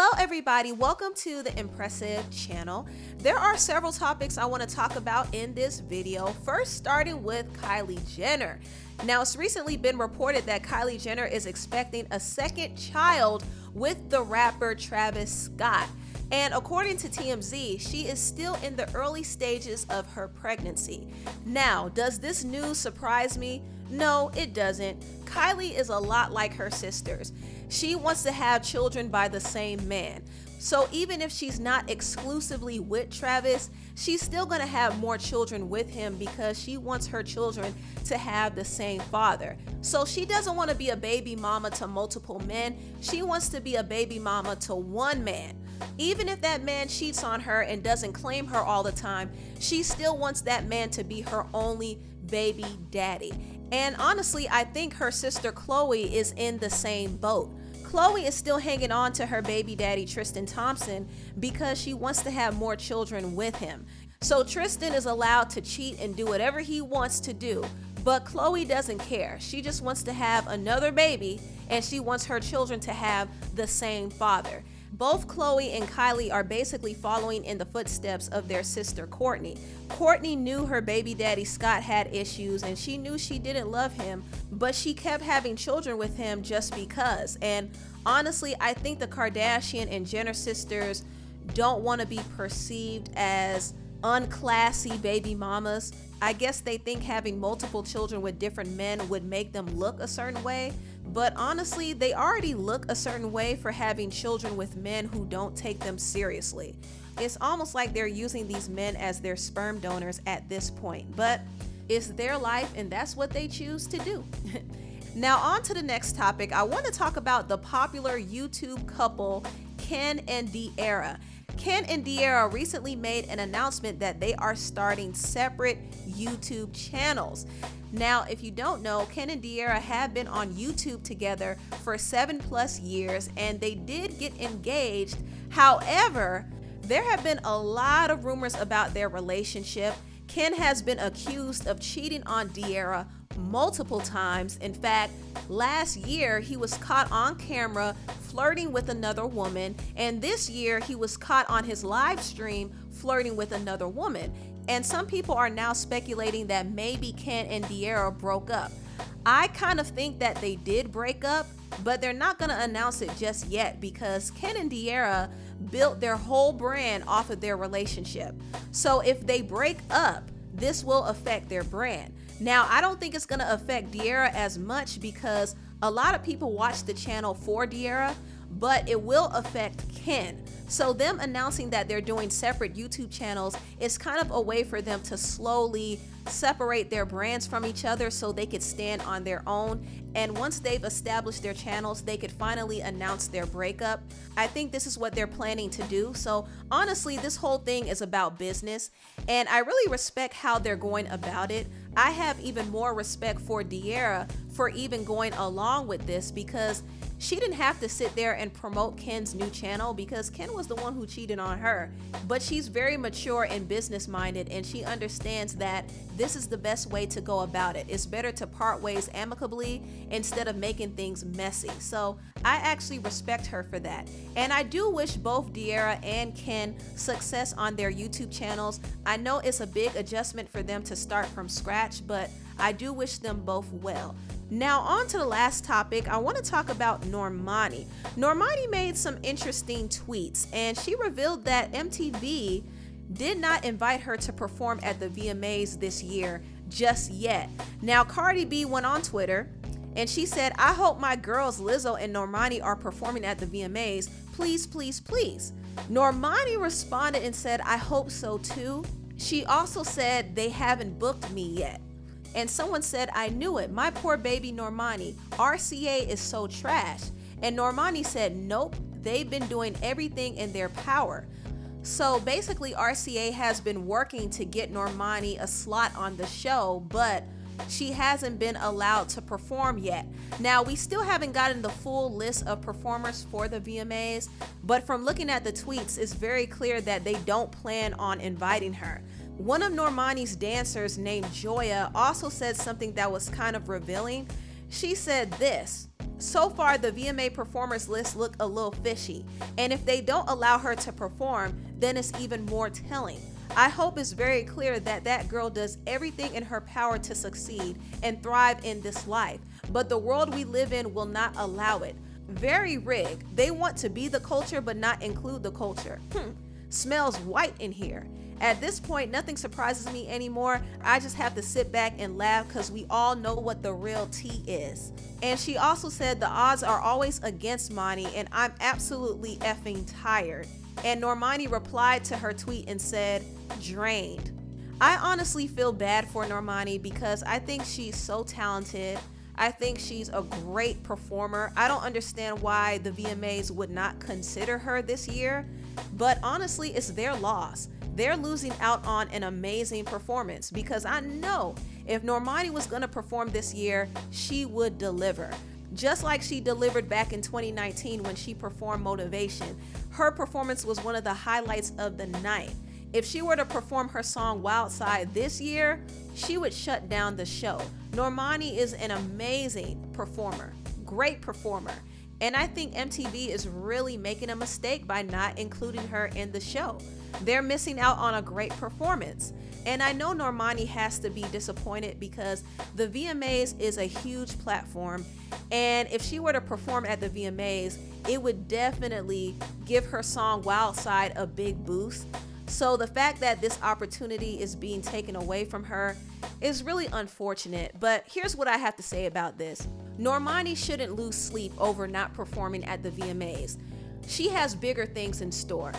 Hello everybody, welcome to the Empressive channel. There are several topics I want to talk about in this video. First, starting with Kylie Jenner. Now, it's recently been reported that Kylie Jenner is expecting a second child with the rapper Travis Scott. And according to TMZ, she is still in the early stages of her pregnancy. Now, does this news surprise me? No, it doesn't. Kylie is a lot like her sisters. She wants to have children by the same man. So even if she's not exclusively with Travis, she's still gonna have more children with him because she wants her children to have the same father. So she doesn't want to be a baby mama to multiple men. She wants to be a baby mama to one man. Even if that man cheats on her and doesn't claim her all the time, she still wants that man to be her only baby daddy. And honestly, I think her sister Chloe is in the same boat. Chloe is still hanging on to her baby daddy Tristan Thompson because she wants to have more children with him. So Tristan is allowed to cheat and do whatever he wants to do, but Chloe doesn't care. She just wants to have another baby and she wants her children to have the same father. Both Chloe and Kylie are basically following in the footsteps of their sister Courtney. Courtney knew her baby daddy Scott had issues and she knew she didn't love him, but she kept having children with him just because. And honestly, I think the Kardashian and Jenner sisters don't want to be perceived as unclassy baby mamas. I guess they think having multiple children with different men would make them look a certain way. But honestly, they already look a certain way for having children with men who don't take them seriously. It's almost like they're using these men as their sperm donors at this point, but it's their life and that's what they choose to do. Now on to the next topic. I want to talk about the popular YouTube couple Ken and De'Ara. Ken and De'Ara recently made an announcement that they are starting separate YouTube channels. Now, if you don't know, Ken and De'Ara have been on YouTube together for 7+ years and they did get engaged. However, there have been a lot of rumors about their relationship. Ken has been accused of cheating on De'Ara multiple times. In fact, last year he was caught on camera flirting with another woman, and this year he was caught on his live stream flirting with another woman. And some people are now speculating that maybe Ken and De'Ara broke up. I kind of think that they did break up, but they're not going to announce it just yet because Ken and De'Ara built their whole brand off of their relationship. So if they break up, this will affect their brand. Now, I don't think it's going to affect De'Ara as much because a lot of people watch the channel for De'Ara, but it will affect Ken. So them announcing that they're doing separate YouTube channels is kind of a way for them to slowly separate their brands from each other so they could stand on their own. And once they've established their channels, they could finally announce their breakup. I think this is what they're planning to do. So honestly, this whole thing is about business and I really respect how they're going about it. I have even more respect for De'Ara for even going along with this because she didn't have to sit there and promote Ken's new channel because Ken was the one who cheated on her. But she's very mature and business minded and she understands that this is the best way to go about it. It's better to part ways amicably instead of making things messy. So I actually respect her for that. And I do wish both De'Ara and Ken success on their YouTube channels. I know it's a big adjustment for them to start from scratch, but I do wish them both well. Now on to the last topic. I want to talk about Normani. Normani made some interesting tweets and she revealed that MTV did not invite her to perform at the VMAs this year just yet. Now Cardi B went on Twitter and she said, "I hope my girls Lizzo and Normani are performing at the VMAs. Please, please, please." Normani responded and said, "I hope so too." She also said, "They haven't booked me yet." And someone said, "I knew it. My poor baby Normani. RCA is so trash." And Normani said, "Nope, they've been doing everything in their power." So basically RCA has been working to get Normani a slot on the show, but she hasn't been allowed to perform yet. Now, we still haven't gotten the full list of performers for the VMAs, but from looking at the tweets, it's very clear that they don't plan on inviting her. One of Normani's dancers named Joya also said something that was kind of revealing. She said this: So far, the VMA performers list look a little fishy, and if they don't allow her to perform, then it's even more telling. I hope it's very clear that that girl does everything in her power to succeed and thrive in this life, but the world we live in will not allow it. Very rigged. They want to be the culture but not include the culture. Smells white in here. At this point, nothing surprises me anymore. I just have to sit back and laugh because we all know what the real tea is. And she also said the odds are always against Mani, and I'm absolutely effing tired. And Normani replied to her tweet and said, drained. I honestly feel bad for Normani because I think she's so talented. I think she's a great performer. I don't understand why the VMAs would not consider her this year, but honestly, it's their loss. They're losing out on an amazing performance because I know if Normani was going to perform this year, she would deliver. Just like she delivered back in 2019 when she performed Motivation. Her performance was one of the highlights of the night. If she were to perform her song Wild Side this year, she would shut down the show. Normani is an amazing performer, great performer. And I think MTV is really making a mistake by not including her in the show. They're missing out on a great performance. And I know Normani has to be disappointed because the VMAs is a huge platform. And if she were to perform at the VMAs, it would definitely give her song Wild Side a big boost. So the fact that this opportunity is being taken away from her is really unfortunate. But here's what I have to say about this. Normani shouldn't lose sleep over not performing at the VMAs. She has bigger things in store.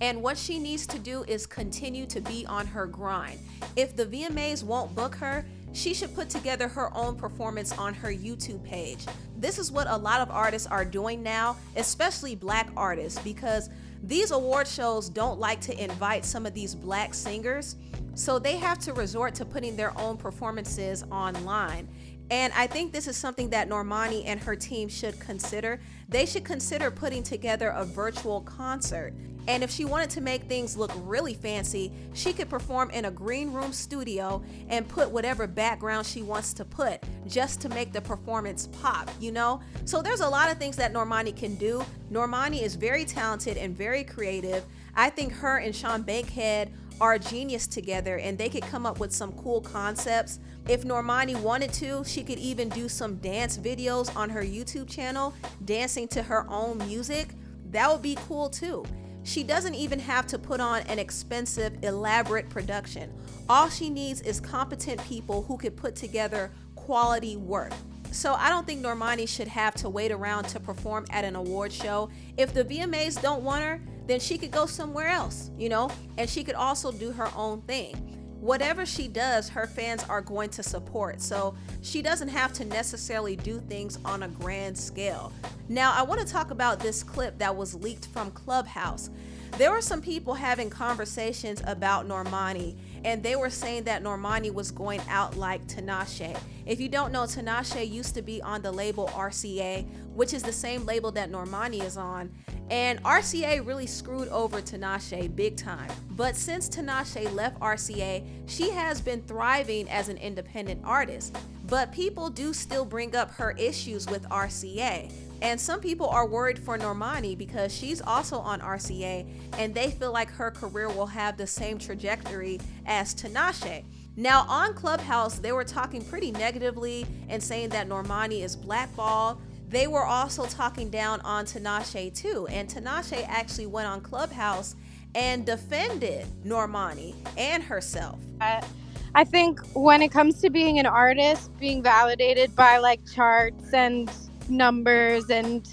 And what she needs to do is continue to be on her grind. If the VMAs won't book her, she should put together her own performance on her YouTube page. This is what a lot of artists are doing now, especially black artists, because these award shows don't like to invite some of these black singers, so they have to resort to putting their own performances online. And I think this is something that Normani and her team should consider. They should consider putting together a virtual concert. And if she wanted to make things look really fancy, she could perform in a green room studio and put whatever background she wants to put just to make the performance pop, you know? So there's a lot of things that Normani can do. Normani is very talented and very creative. I think her and Sean Bankhead are a genius together and they could come up with some cool concepts. If Normani wanted to, she could even do some dance videos on her YouTube channel, dancing to her own music. That would be cool too. She doesn't even have to put on an expensive, elaborate production. All she needs is competent people who could put together quality work. So I don't think Normani should have to wait around to perform at an award show. If the VMAs don't want her, then she could go somewhere else, you know, and she could also do her own thing. Whatever she does, her fans are going to support, so she doesn't have to necessarily do things on a grand scale. Now, I want to talk about this clip that was leaked from Clubhouse. There were some people having conversations about Normani, and they were saying that Normani was going out like Tinashe. If you don't know, Tinashe used to be on the label RCA, which is the same label that Normani is on. And RCA really screwed over Tinashe big time. But since Tinashe left RCA, she has been thriving as an independent artist. But people do still bring up her issues with RCA. And some people are worried for Normani because she's also on RCA and they feel like her career will have the same trajectory as Tinashe. Now on Clubhouse, they were talking pretty negatively and saying that Normani is blackballed. They were also talking down on Tinashe too, and Tinashe actually went on Clubhouse and defended Normani and herself. I think when it comes to being an artist, being validated by like charts and numbers and,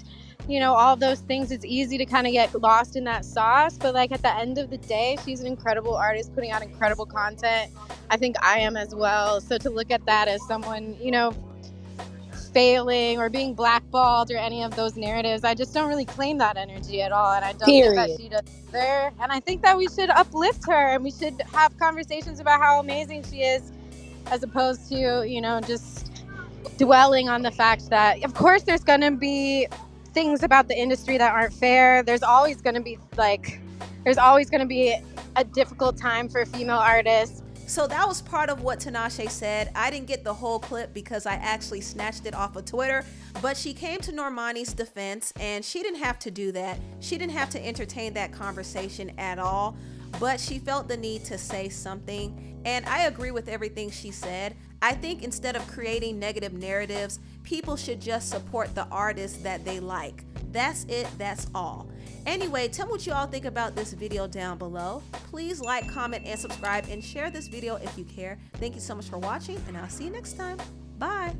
you know, all those things, it's easy to kind of get lost in that sauce. But like at the end of the day, she's an incredible artist putting out incredible content. I think I am as well. So to look at that as someone, you know, failing or being blackballed or any of those narratives, I just don't really claim that energy at all, and I don't think that she does either. And I think that we should uplift her and we should have conversations about how amazing she is, as opposed to, you know, just dwelling on the fact that of course there's going to be things about the industry that aren't fair. There's always going to be a difficult time for female artists. So that was part of what Tinashe said. I didn't get the whole clip because I actually snatched it off of Twitter, but she came to Normani's defense and she didn't have to do that. She didn't have to entertain that conversation at all, but she felt the need to say something. And I agree with everything she said. I think instead of creating negative narratives, people should just support the artists that they like. That's it, that's all. Anyway, tell me what you all think about this video down below. Please like, comment, and subscribe, and share this video if you care. Thank you so much for watching, and I'll see you next time. Bye.